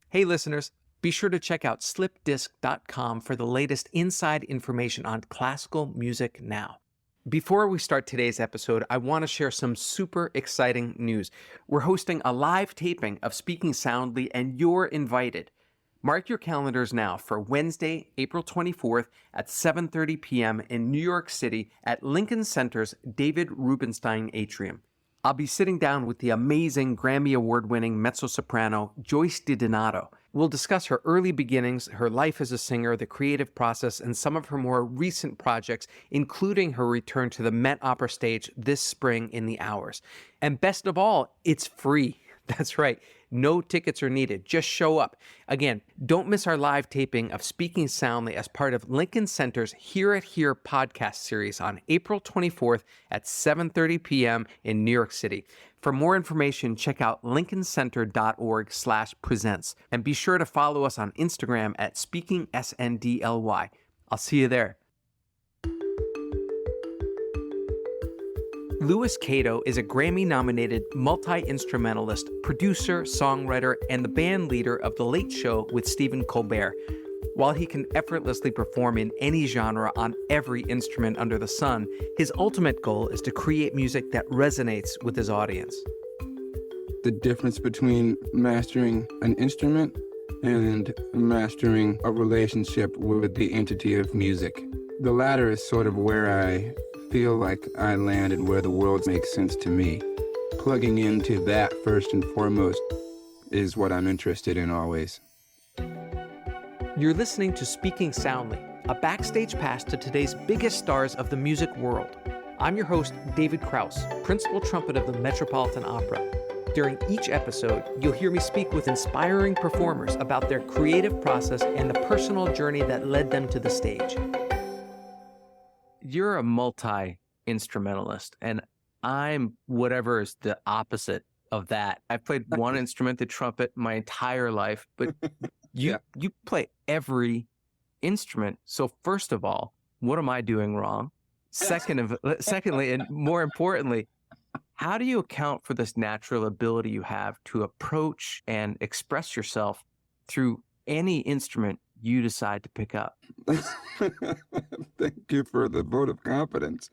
Hey listeners, be sure to check out slipdisc.com for the latest inside information on classical music now. Before we start today's episode, I want to share some super exciting news. We're hosting a live taping of Speaking Soundly, and you're invited. Mark your calendars now for Wednesday, April 24th at 7:30 p.m. in New York City at Lincoln Center's David Rubenstein Atrium. I'll be sitting down with the amazing Grammy Award-winning mezzo-soprano Joyce DiDonato. We'll discuss her early beginnings, her life as a singer, the creative process, and some of her more recent projects, including her return to the Met Opera stage this spring in the Hours. And best of all, it's free. That's right. No tickets are needed. Just show up. Again, don't miss our live taping of Speaking Soundly as part of Lincoln Center's Hear It Here podcast series on April 24th at 7:30 p.m. in New York City. For more information, check out lincolncenter.org/presents and be sure to follow us on Instagram at SpeakingSNDLY. I'll see you there. Louis Cato is a Grammy-nominated multi-instrumentalist, producer, songwriter, and the band leader of The Late Show with Stephen Colbert. While he can effortlessly perform in any genre on every instrument under the sun, his ultimate goal is to create music that resonates with his audience. The difference between mastering an instrument and mastering a relationship with the entity of music. The latter is sort of where I feel like I landed, where the world makes sense to me. Plugging into that first and foremost is what I'm interested in always. You're listening to Speaking Soundly, a backstage pass to today's biggest stars of the music world. I'm your host, David Krauss, principal trumpet of the Metropolitan Opera. During each episode, you'll hear me speak with inspiring performers about their creative process and the personal journey that led them to the stage. You're a multi-instrumentalist, and I'm whatever is the opposite of that. I've played one instrument, the trumpet, my entire life, but you play every instrument. So first of all, what am I doing wrong? Secondly, and more importantly, how do you account for this natural ability you have to approach and express yourself through any instrument you decide to pick up? Thank you for the vote of confidence.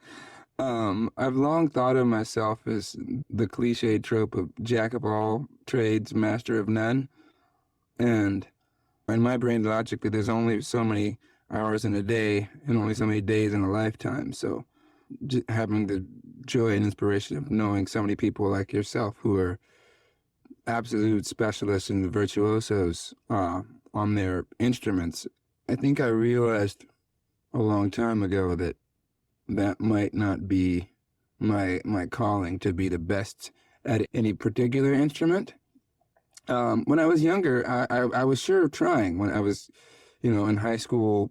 I've long thought of myself as the cliche trope of jack of all trades, master of none. And in my brain, logically, there's only so many hours in a day and only so many days in a lifetime. So having the joy and inspiration of knowing so many people like yourself who are absolute specialists and virtuosos on their instruments, I think I realized a long time ago that that might not be my calling, to be the best at any particular instrument. When I was younger, I was sure of trying. When I was, in high school,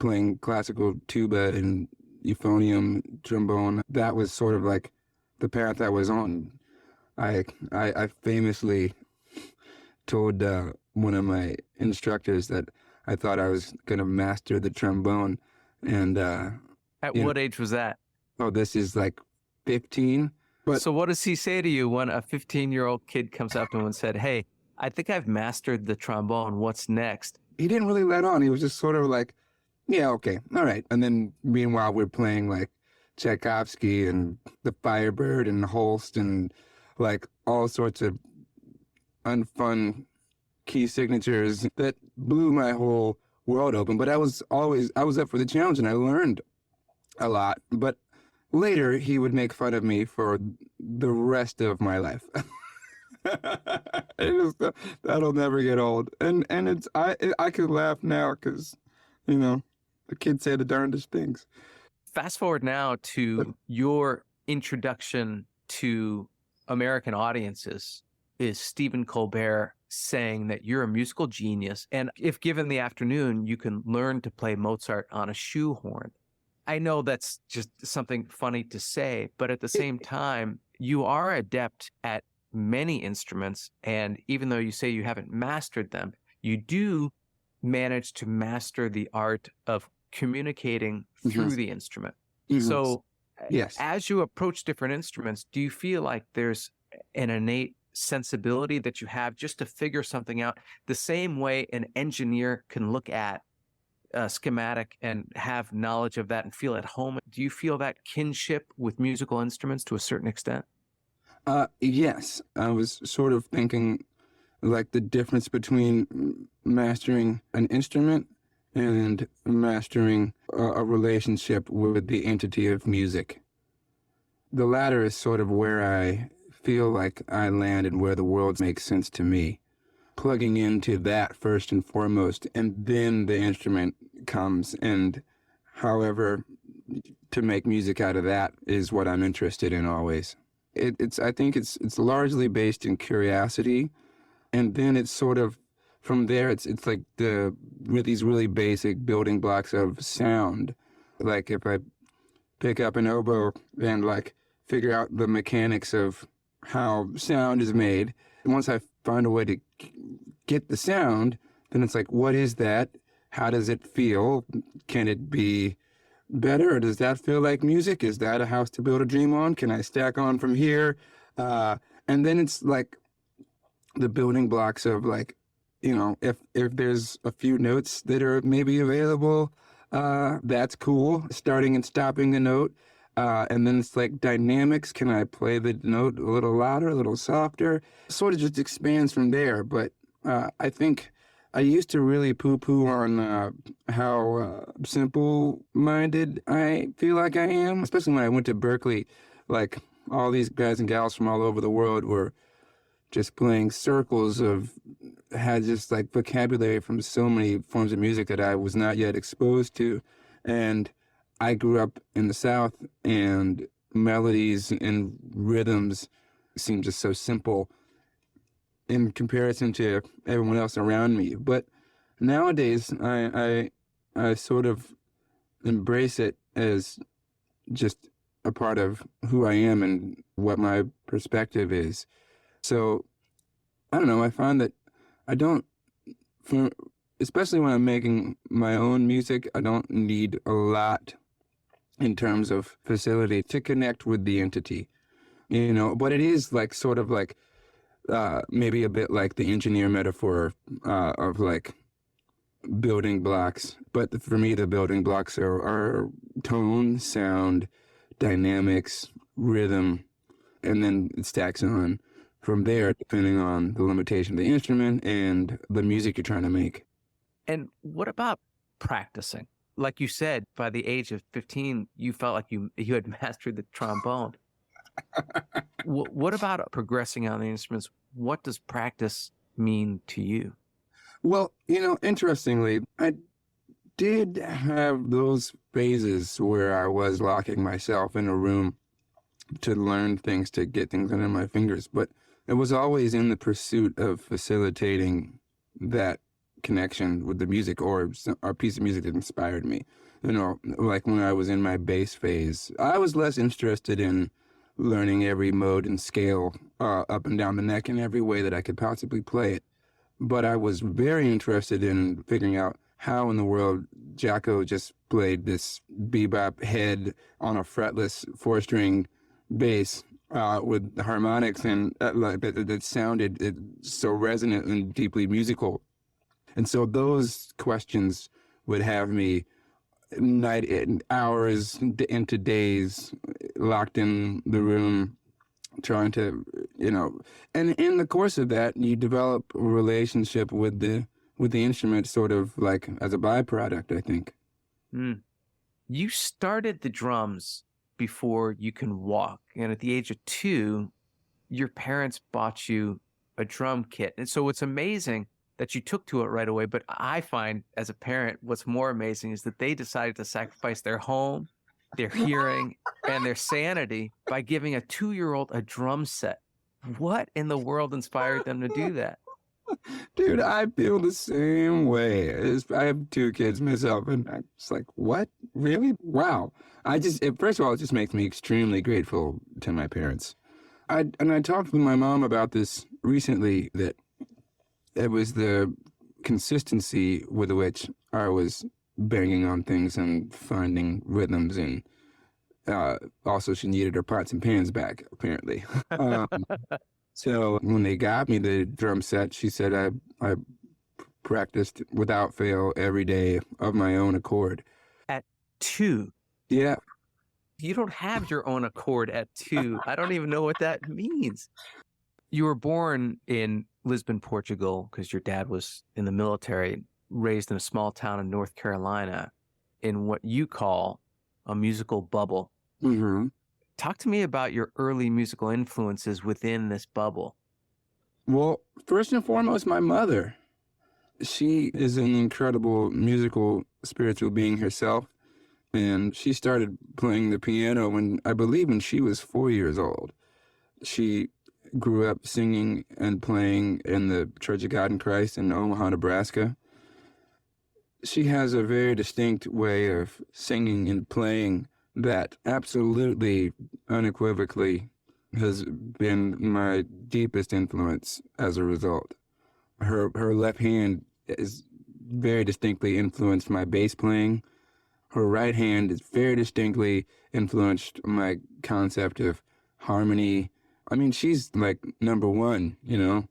playing classical tuba and euphonium, trombone, that was sort of like the path I was on. I famously told one of my instructors that I thought I was going to master the trombone. And at what age was that? Oh, this is like 15. But so what does he say to you when a 15-year-old kid comes up to him and said, "Hey, I think I've mastered the trombone. What's next?" He didn't really let on. He was just sort of like, "Yeah, okay, all right." And then meanwhile, we're playing like Tchaikovsky and the Firebird and Holst and like all sorts of unfun key signatures that blew my whole world open. But I was up for the challenge, and I learned a lot. But later, he would make fun of me for the rest of my life. That'll never get old. And I could laugh now because, the kids say the darndest things. Fast forward now to your introduction to American audiences is Stephen Colbert saying that you're a musical genius, and if given the afternoon, you can learn to play Mozart on a shoehorn. I know that's just something funny to say, but at the same time, you are adept at many instruments, and even though you say you haven't mastered them, you do manage to master the art of communicating through the instrument. So yes, as you approach different instruments, do you feel like there's an innate sensibility that you have just to figure something out, the same way an engineer can look at a schematic and have knowledge of that and feel at home? Do you feel that kinship with musical instruments to a certain extent? Yes, I was sort of thinking like the difference between mastering an instrument and mastering a relationship with the entity of music. The latter is sort of where I feel like I land and where the world makes sense to me. Plugging into that first and foremost, and then the instrument comes, and however to make music out of that is what I'm interested in always. I think it's largely based in curiosity, and then it's sort of from there it's like with these really basic building blocks of sound. Like if I pick up an oboe and like figure out the mechanics of how sound is made, and once I find a way to get the sound, then it's like, what is that? How does it feel? Can it be better, or does that feel like music? Is that a house to build a dream on? Can I stack on from here? And then it's like the building blocks of like, if there's a few notes that are maybe available, that's cool. Starting and stopping a note. And then it's like dynamics. Can I play the note a little louder, a little softer? Sort of just expands from there. But I think I used to really poo-poo on how simple-minded I feel like I am, especially when I went to Berkeley. Like, all these guys and gals from all over the world were just playing circles had just like vocabulary from so many forms of music that I was not yet exposed to. And I grew up in the South, and melodies and rhythms seem just so simple in comparison to everyone else around me. But nowadays, I sort of embrace it as just a part of who I am and what my perspective is. So, I don't know, I find that I don't, especially when I'm making my own music, I don't need a lot in terms of facility to connect with the entity, but it is like sort of like maybe a bit like the engineer metaphor of like building blocks. But for me, the building blocks are tone, sound, dynamics, rhythm, and then it stacks on from there, depending on the limitation of the instrument and the music you're trying to make. And what about practicing? Like you said, by the age of 15, you felt like you had mastered the trombone. What about progressing on the instruments? What does practice mean to you? Well, interestingly, I did have those phases where I was locking myself in a room to learn things, to get things under my fingers, but it was always in the pursuit of facilitating that connection with the music or a piece of music that inspired me. Like when I was in my bass phase, I was less interested in learning every mode and scale up and down the neck in every way that I could possibly play it. But I was very interested in figuring out how in the world Jacko just played this bebop head on a fretless 4-string bass with the harmonics and that sounded so resonant and deeply musical. And so those questions would have me hours into days locked in the room trying to, and in the course of that, you develop a relationship with the instrument sort of like as a byproduct, I think. You started the drums before you can walk. And at the age of 2, your parents bought you a drum kit. And so it's amazing that you took to it right away. But I find as a parent, what's more amazing is that they decided to sacrifice their home, their hearing, and their sanity by giving a 2-year-old a drum set. What in the world inspired them to do that? Dude, I feel the same way. I have 2 kids myself, and I'm just like, what? Really? Wow. First of all, it just makes me extremely grateful to my parents. I talked with my mom about this recently, that it was the consistency with which I was banging on things and finding rhythms, and also she needed her pots and pans back, apparently. So when they got me the drum set, she said I practiced without fail every day of my own accord. At 2. Yeah. You don't have your own accord at 2. I don't even know what that means. You were born in Lisbon, Portugal, because your dad was in the military, raised in a small town in North Carolina in what you call a musical bubble. Mm-hmm. Talk to me about your early musical influences within this bubble. Well, first and foremost, my mother. She is an incredible musical, spiritual being herself. And she started playing the piano when she was 4 years old. She grew up singing and playing in the Church of God in Christ in Omaha, Nebraska. She has a very distinct way of singing and playing that absolutely, unequivocally has been my deepest influence as a result. Her left hand is very distinctly influenced my bass playing. Her right hand is very distinctly influenced my concept of harmony. I mean, she's like number one, you know?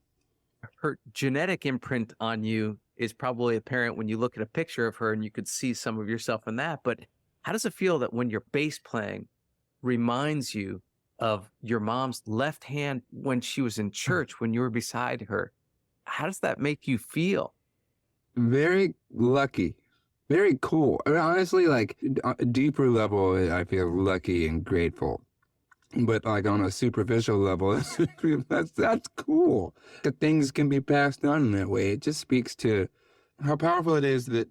Her genetic imprint on you is probably apparent when you look at a picture of her and you could see some of yourself in that. But how does it feel that when your bass playing reminds you of your mom's left hand when she was in church, when you were beside her? How does that make you feel? Very lucky. Very cool. I mean, honestly, like, a deeper level, I feel lucky and grateful. But like on a superficial level, that's cool. That things can be passed on in that way. It just speaks to how powerful it is that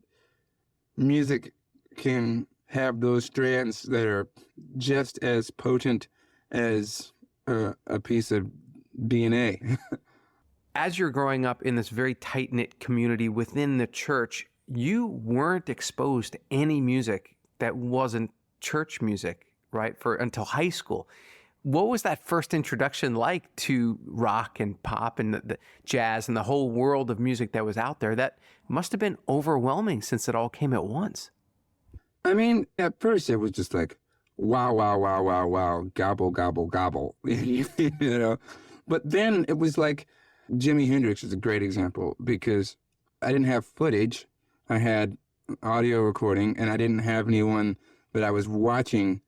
music can have those strands that are just as potent as a piece of DNA. As you're growing up in this very tight-knit community within the church, you weren't exposed to any music that wasn't church music, right, until high school. What was that first introduction like to rock and pop and the jazz and the whole world of music that was out there? That must have been overwhelming since it all came at once. I mean, at first it was just like, wow, wow, wow, wow, wow, gobble, gobble, gobble, you know? But then it was like, Jimi Hendrix is a great example because I didn't have footage. I had audio recording and I didn't have anyone that I was watching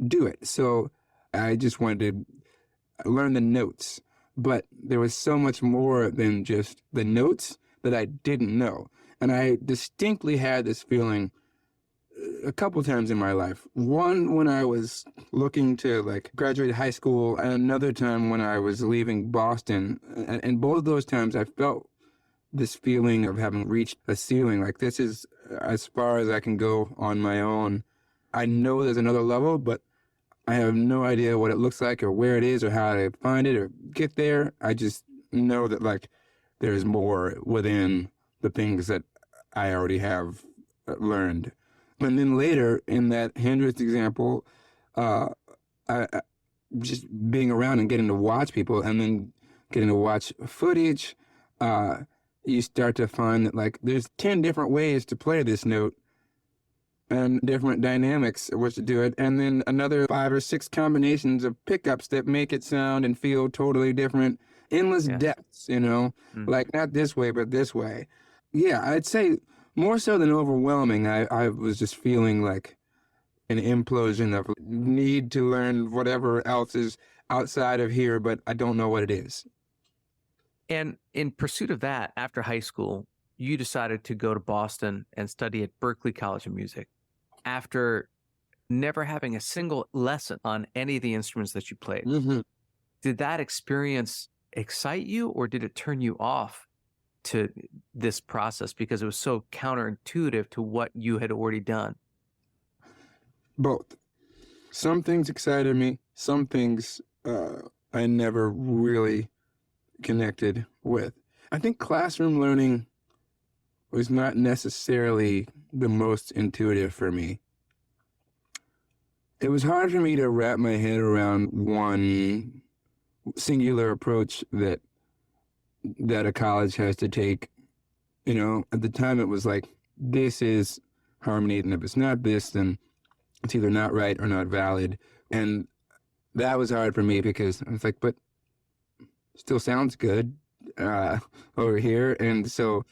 do it. So I just wanted to learn the notes. But there was so much more than just the notes that I didn't know. And I distinctly had this feeling a couple times in my life. One, when I was looking to like graduate high school, and another time when I was leaving Boston. And both of those times I felt this feeling of having reached a ceiling. Like, this is as far as I can go on my own. I know there's another level, but I have no idea what it looks like or where it is or how to find it or get there. I just know that like there's more within the things that I already have learned. And then later in that Hendrix example, I just being around and getting to watch people and then getting to watch footage, you start to find that like there's 10 different ways to play this note and different dynamics of which to do it, and then another 5 or 6 combinations of pickups that make it sound and feel totally different. Endless depths, you know, like not this way, but this way. Yeah, I'd say more so than overwhelming, I was just feeling like an implosion of need to learn whatever else is outside of here, but I don't know what it is. And in pursuit of that, after high school, you decided to go to Boston and study at Berklee College of Music. After never having a single lesson on any of the instruments that you played, did that experience excite you or did it turn you off to this process because it was so counterintuitive to what you had already done? Both. Some things excited me, some things I never really connected with. I think classroom learning was not necessarily the most intuitive for me. It was hard for me to wrap my head around one singular approach that a college has to take. You know, at the time it was like, this is harmony, and if it's not this, then it's either not right or not valid. And that was hard for me because I was like, but still sounds good uh, over here. And so,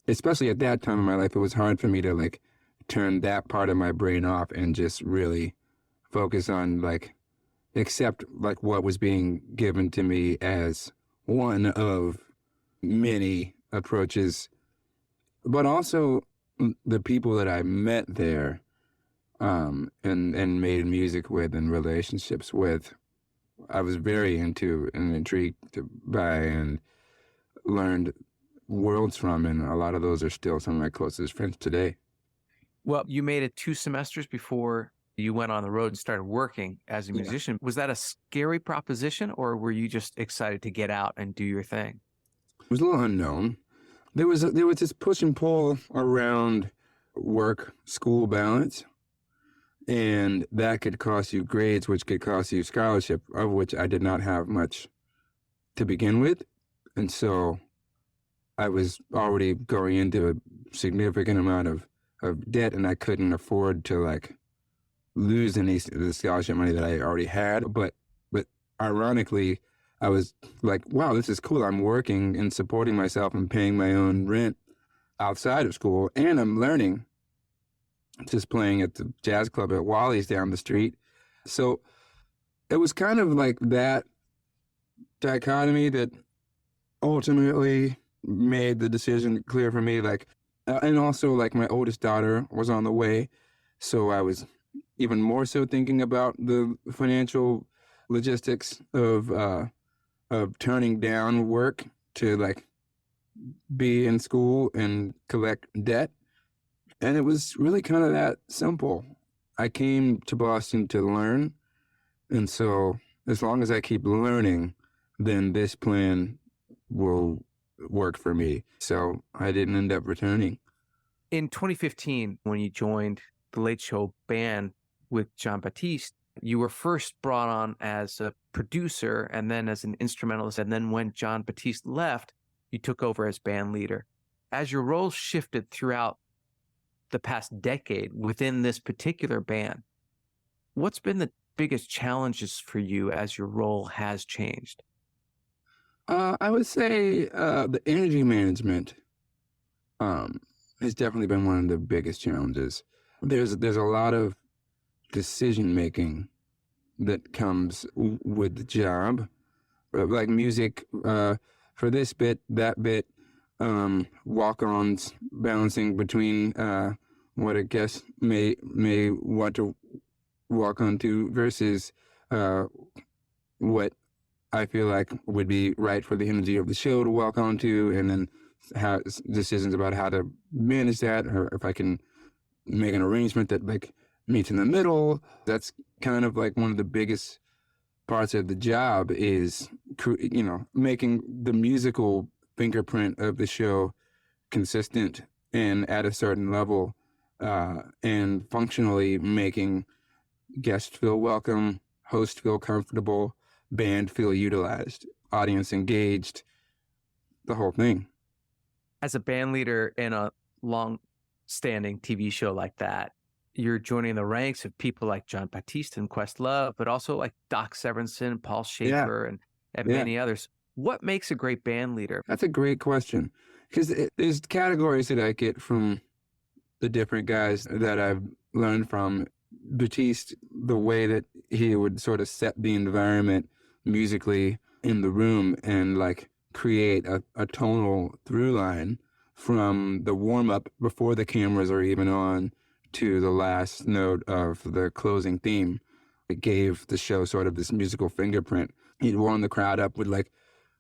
especially at that time in my life, it was hard for me to like turn that part of my brain off and just really focus on like accept like what was being given to me as one of many approaches, but also the people that I met there, and made music with and relationships with, I was very into and intrigued by and learned worlds from, and a lot of those are still some of my closest friends today. Well, you made it 2 semesters before you went on the road and started working as a Yeah. musician. Was that a scary proposition, or were you just excited to get out and do your thing? It was a little unknown. There was this push and pull around work school balance, and that could cost you grades, which could cost you scholarship, of which I did not have much to begin with. And so I was already going into a significant amount of debt, and I couldn't afford to like lose any of the scholarship money that I already had. But ironically, I was like, wow, this is cool. I'm working and supporting myself and paying my own rent outside of school, and I'm learning just playing at the jazz club at Wally's down the street. So it was kind of like that dichotomy that ultimately made the decision clear for me. Like, and also like my oldest daughter was on the way, so I was even more so thinking about the financial logistics of turning down work to like be in school and collect debt. And it was really kind of that simple. I came to Boston to learn. And so as long as I keep learning, then this plan will work for me. So I didn't end up returning. In 2015, when you joined the Late Show band with Jon Batiste, you were first brought on as a producer and then as an instrumentalist. And then when Jon Batiste left, you took over as band leader. As your roles shifted throughout the past decade within this particular band, what's been the biggest challenges for you as your role has changed? I would say the energy management has definitely been one of the biggest challenges. There's a lot of decision making that comes with the job, like music for this bit, that bit, walk-ons, balancing between what a guest may want to walk onto versus what I feel like would be right for the energy of the show to walk onto, and then how decisions about how to manage that, or if I can make an arrangement that like meets in the middle. That's kind of like one of the biggest parts of the job is, making the musical fingerprint of the show consistent and at a certain level, and functionally making guests feel welcome, host feel comfortable, band feel utilized, audience engaged, the whole thing. As a band leader in a long-standing TV show like that, you're joining the ranks of people like Jon Batiste and Questlove, but also like Doc Severinsen, Paul Shaffer, and many others. What makes a great band leader? That's a great question, because there's categories that I get from the different guys that I've learned from. Batiste, the way that he would sort of set the environment musically in the room and like create a tonal through line from the warm-up before the cameras are even on to the last note of the closing theme. It gave the show sort of this musical fingerprint. He'd warm the crowd up with like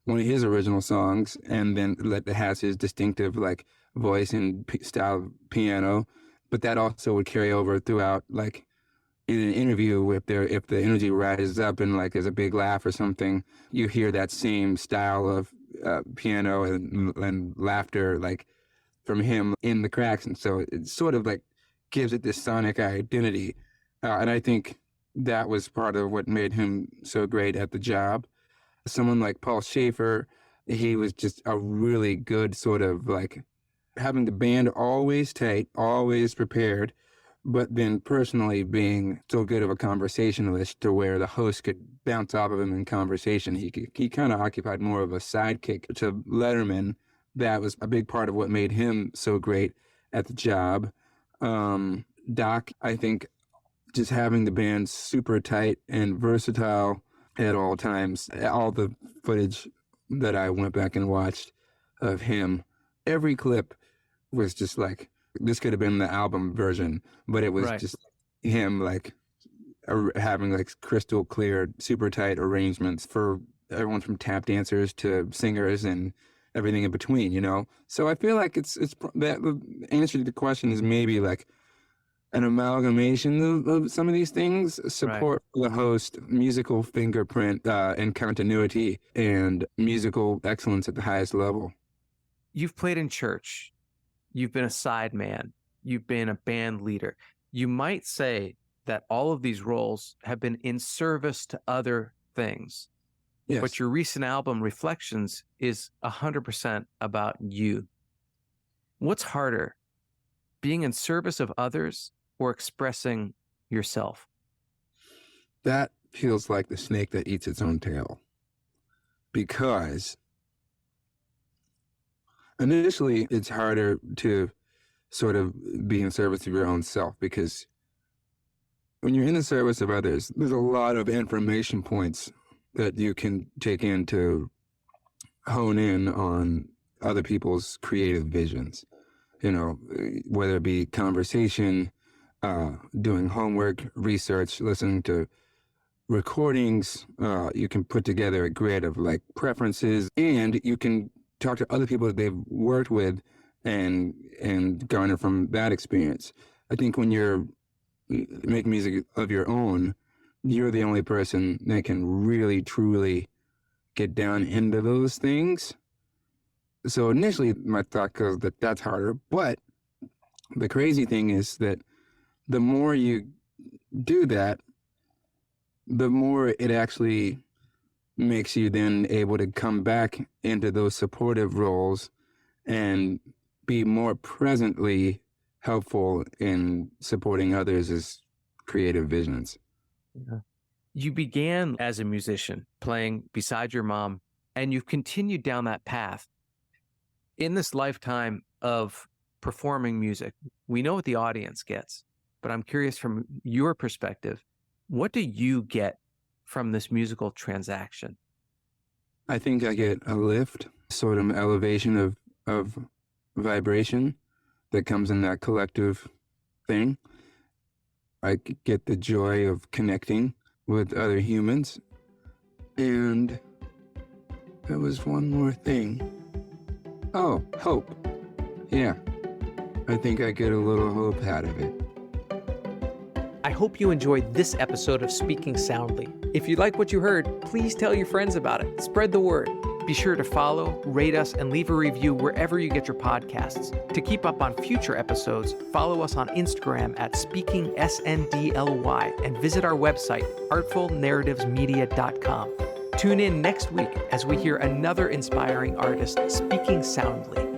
one of his original songs, and then has his distinctive like voice and style of piano, but that also would carry over throughout, like in an interview, if the energy rises up and like there's a big laugh or something, you hear that same style of piano and laughter like from him in the cracks. And so it sort of like gives it this sonic identity. And I think that was part of what made him so great at the job. Someone like Paul Shaffer, he was just a really good sort of like having the band always tight, always prepared, but then personally being so good of a conversationalist to where the host could bounce off of him in conversation. He kind of occupied more of a sidekick to Letterman. That was a big part of what made him so great at the job. Doc, I think just having the band super tight and versatile at all times, all the footage that I went back and watched of him, every clip was just like, this could have been the album version, but it was Right. just him like having like crystal clear, super tight arrangements for everyone from tap dancers to singers and everything in between, you know? So I feel like it's that the answer to the question is maybe like an amalgamation of some of these things, support for the host, musical fingerprint and continuity, and musical excellence at the highest level. You've played in church. You've been a sideman. You've been a band leader. You might say that all of these roles have been in service to other things. Yes. But your recent album, Reflections, is 100% about you. What's harder, being in service of others or expressing yourself? That feels like the snake that eats its own tail. Because initially, it's harder to sort of be in service of your own self, because when you're in the service of others, there's a lot of information points that you can take in to hone in on other people's creative visions, you know, whether it be conversation, doing homework, research, listening to recordings. You can put together a grid of like preferences, and you can talk to other people that they've worked with and garner from that experience. I think when you're making music of your own, you're the only person that can really, truly get down into those things. So initially my thought goes that that's harder, but the crazy thing is that the more you do that, the more it actually makes you then able to come back into those supportive roles and be more presently helpful in supporting others' creative visions. Yeah. You began as a musician playing beside your mom, and you've continued down that path. In this lifetime of performing music, we know what the audience gets, but I'm curious from your perspective, what do you get from this musical transaction? I think I get a lift, sort of elevation of vibration that comes in that collective thing. I get the joy of connecting with other humans. And there was one more thing. Oh, hope. Yeah. I think I get a little hope out of it. I hope you enjoyed this episode of Speaking Soundly. If you like what you heard, please tell your friends about it. Spread the word. Be sure to follow, rate us, and leave a review wherever you get your podcasts. To keep up on future episodes, follow us on Instagram at SpeakingSNDLY and visit our website, artfulnarrativesmedia.com. Tune in next week as we hear another inspiring artist speaking soundly.